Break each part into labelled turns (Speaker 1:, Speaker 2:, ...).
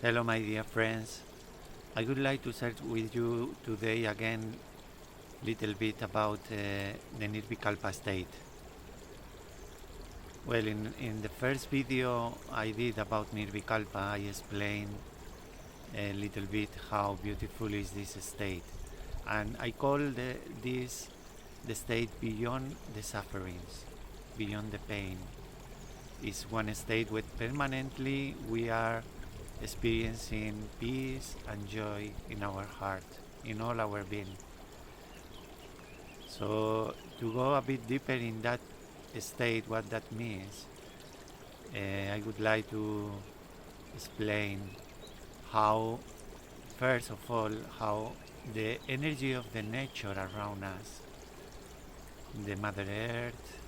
Speaker 1: Hello, my dear friends. I would like to share with you today again little bit about the Nirvikalpa state. Well, in the first video I did about Nirvikalpa, I explained a little bit how beautiful is this state. And I call this the state beyond the sufferings, beyond the pain. It's one state where permanently we are experiencing peace and joy in our heart, in all our being. So to go a bit deeper in that state, what that means, I would like to explain how, first of all, how the energy of the nature around us, the Mother Earth,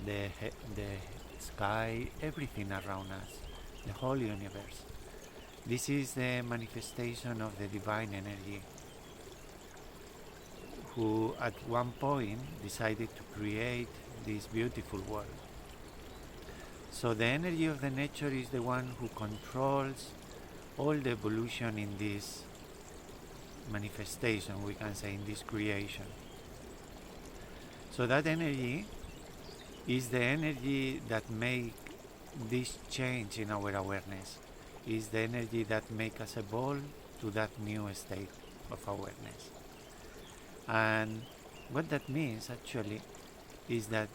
Speaker 1: the sky, everything around us, the whole universe. This is the manifestation of the divine energy, who at one point decided to create this beautiful world. So the energy of the nature is the one who controls all the evolution in this manifestation, we can say, in this creation. So that energy is the energy that makes this change in our awareness, is the energy that makes us evolve to that new state of awareness. And what that means actually is that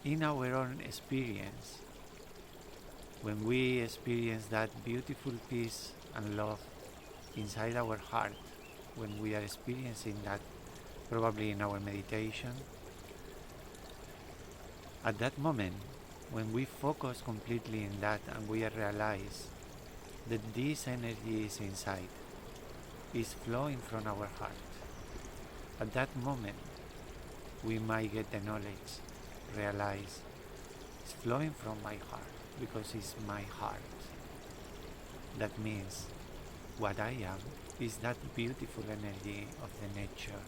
Speaker 1: in our own experience, when we experience that beautiful peace and love inside our heart, when we are experiencing that probably in our meditation, at that moment, when we focus completely in that and we realize that this energy is inside, is flowing from our heart, at that moment we might get the knowledge, realize it's flowing from my heart because it's my heart. That means what I am is that beautiful energy of the nature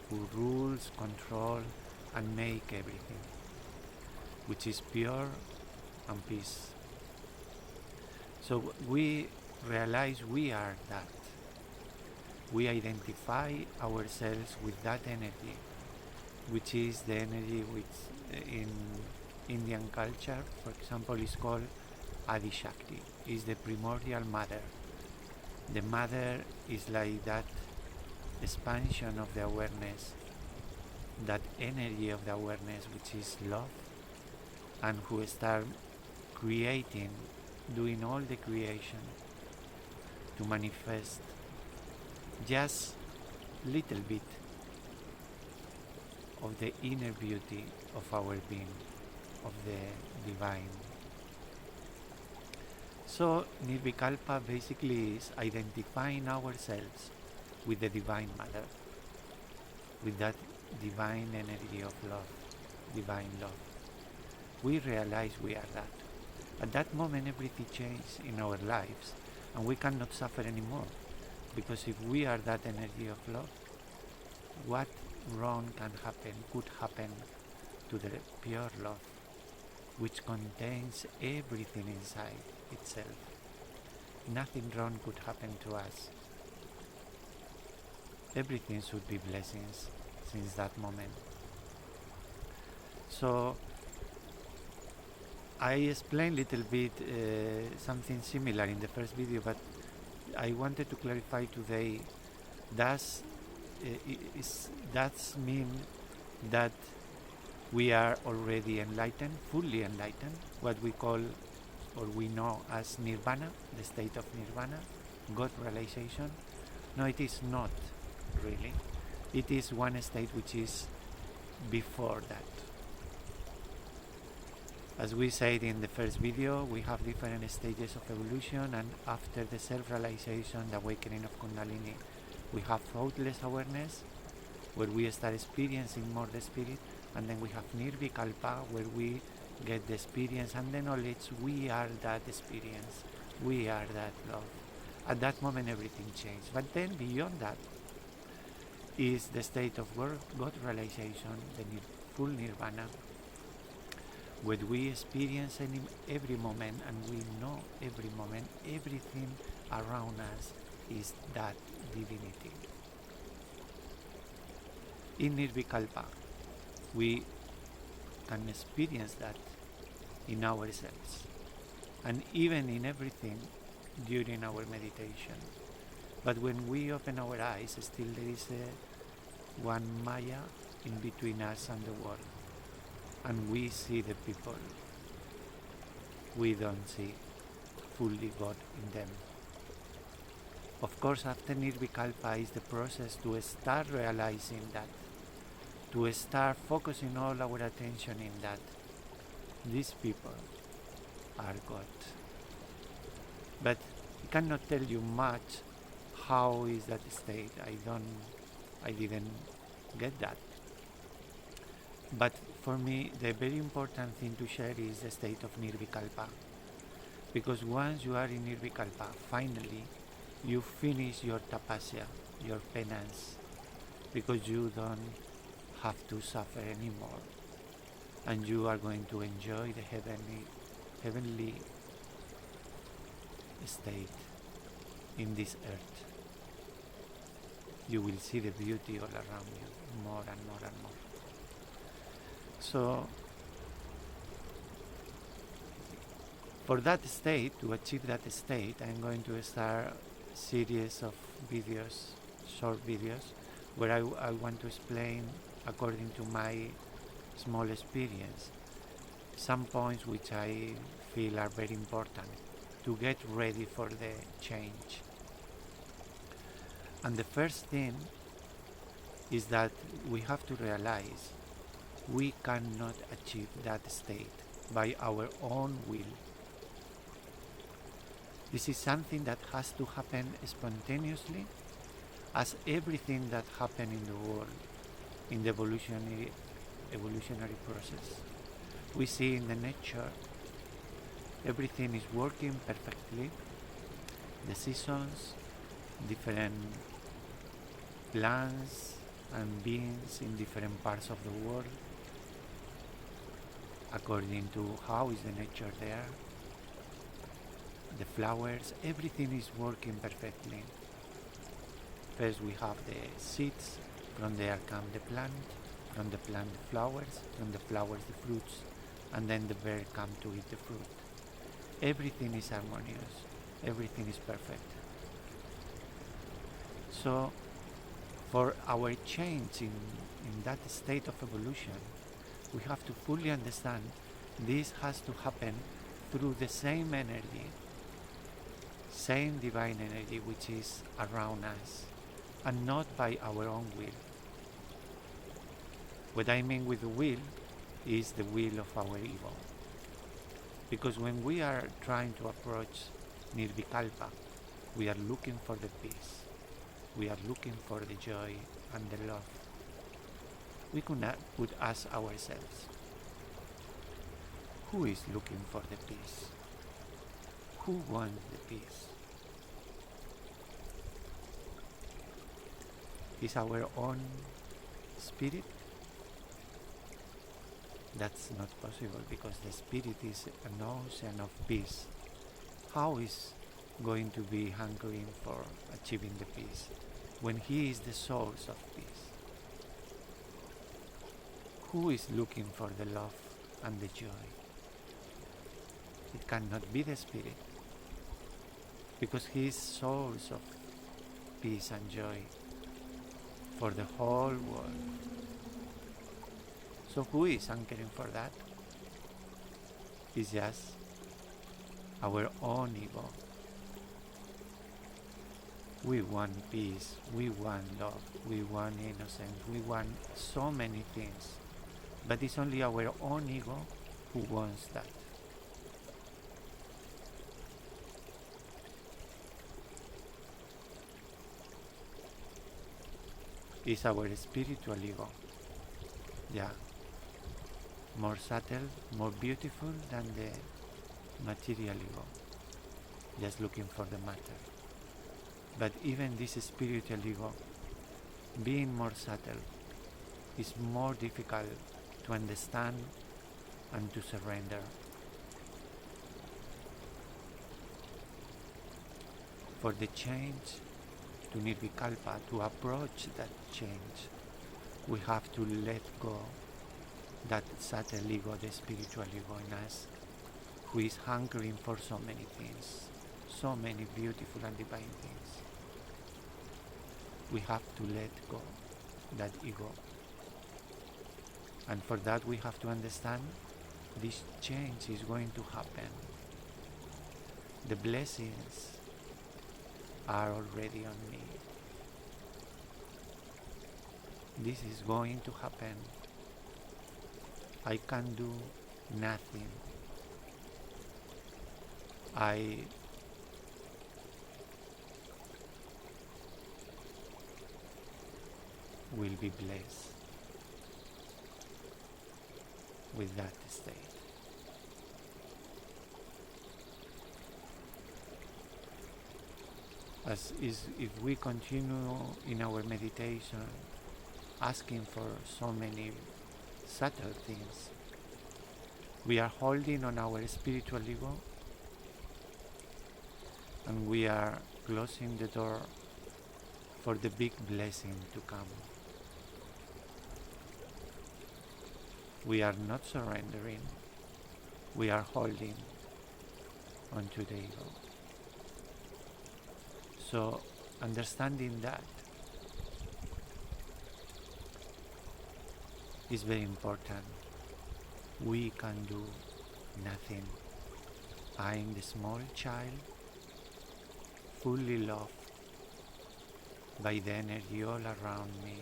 Speaker 1: who rules, control and make everything, which is pure and peace. So we realize we are that. We identify ourselves with that energy, which is the energy which in Indian culture, for example, is called Adi Shakti, is the primordial mother. The mother is like that expansion of the awareness, that energy of the awareness which is love, and who start creating, doing all the creation to manifest just little bit of the inner beauty of our being, of the divine. So Nirvikalpa basically is identifying ourselves with the Divine Mother, with that divine energy of love, divine love. We realize we are that. At that moment everything changes in our lives and we cannot suffer anymore, because if we are that energy of love, what wrong can happen, could happen to the pure love, which contains everything inside itself. Nothing wrong could happen to us. Everything should be blessings since that moment. So I explained a little bit something similar in the first video, but I wanted to clarify today. Does mean that we are already enlightened, fully enlightened, what we call or we know as nirvana, the state of nirvana, God realization? No, it is not really. It is one state which is before that. As we said in the first video, we have different stages of evolution, and after the self-realization, the awakening of Kundalini, we have thoughtless awareness, where we start experiencing more the spirit, and then we have Nirvikalpa, where we get the experience and the knowledge we are that experience, we are that love. At that moment everything changes. But then beyond that is the state of God realization, the full nirvana, what we experience in every moment, and we know every moment, everything around us is that divinity. In Nirvikalpa, we can experience that in ourselves, and even in everything during our meditation. But when we open our eyes, still there is one Maya in between us and the world, and we see the people. We don't see fully God in them. Of course, after Nirvikalpa is the process to start realizing that, to start focusing all our attention in that these people are God. But I cannot tell you much how is that state. I didn't get that. But for me, the very important thing to share is the state of Nirvikalpa. Because once you are in Nirvikalpa, finally, you finish your tapasya, your penance, because you don't have to suffer anymore, and you are going to enjoy the heavenly state in this earth. You will see the beauty all around you, more and more and more. So, for that state, to achieve that state, I'm going to start a series of videos, short videos, where I want to explain, according to my small experience, some points which I feel are very important to get ready for the change. And the first thing is that we have to realize we cannot achieve that state by our own will. This is something that has to happen spontaneously, as everything that happens in the world, in the evolutionary process. We see in the nature, everything is working perfectly. The seasons, different plants and beings in different parts of the world, according to how is the nature there. The flowers, everything is working perfectly. First we have the seeds, from there come the plant, from the plant the flowers, from the flowers the fruits, and then the bird come to eat the fruit. Everything is harmonious, everything is perfect. So, for our change in that state of evolution, we have to fully understand this has to happen through the same energy, same divine energy which is around us, and not by our own will. What I mean with the will is the will of our ego. Because when we are trying to approach Nirvikalpa, we are looking for the peace. We are looking for the joy and the love. We could ask ourselves, who is looking for the peace? Who wants the peace? Is our own spirit? That's not possible, because the spirit is an ocean of peace. How is going to be hungering for achieving the peace when he is the source of peace? Who is looking for the love and the joy? It cannot be the spirit, because he is source of peace and joy for the whole world. So who is hankering for that? It's just our own ego. We want peace, we want love, we want innocence, we want so many things. But it's only our own ego who wants that. It's our spiritual ego. Yeah. More subtle, more beautiful than the material ego. Just looking for the matter. But even this spiritual ego, being more subtle, is more difficult to understand and to surrender. For the change to Nirvikalpa, to approach that change, we have to let go that subtle ego, the spiritual ego in us, who is hungering for so many things, so many beautiful and divine things. We have to let go that ego. And for that we have to understand this change is going to happen. The blessings are already on me. This is going to happen. I can do nothing. I will be blessed with that state. As is, if we continue in our meditation asking for so many subtle things, we are holding on our spiritual ego and we are closing the door for the big blessing to come. We are not surrendering, we are holding onto the ego. So understanding that is very important. We can do nothing. I am the small child, fully loved by the energy all around me.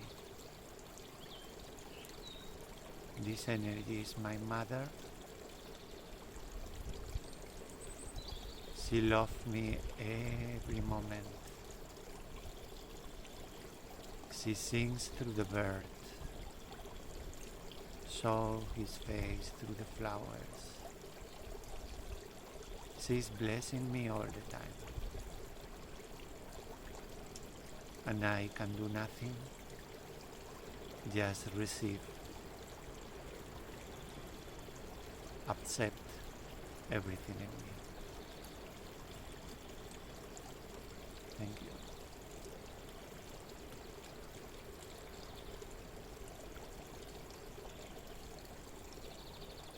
Speaker 1: This energy is my mother. She loved me every moment. She sings through the bird, shows his face through the flowers. She is blessing me all the time. And I can do nothing, just receive, accept everything in me. Thank you.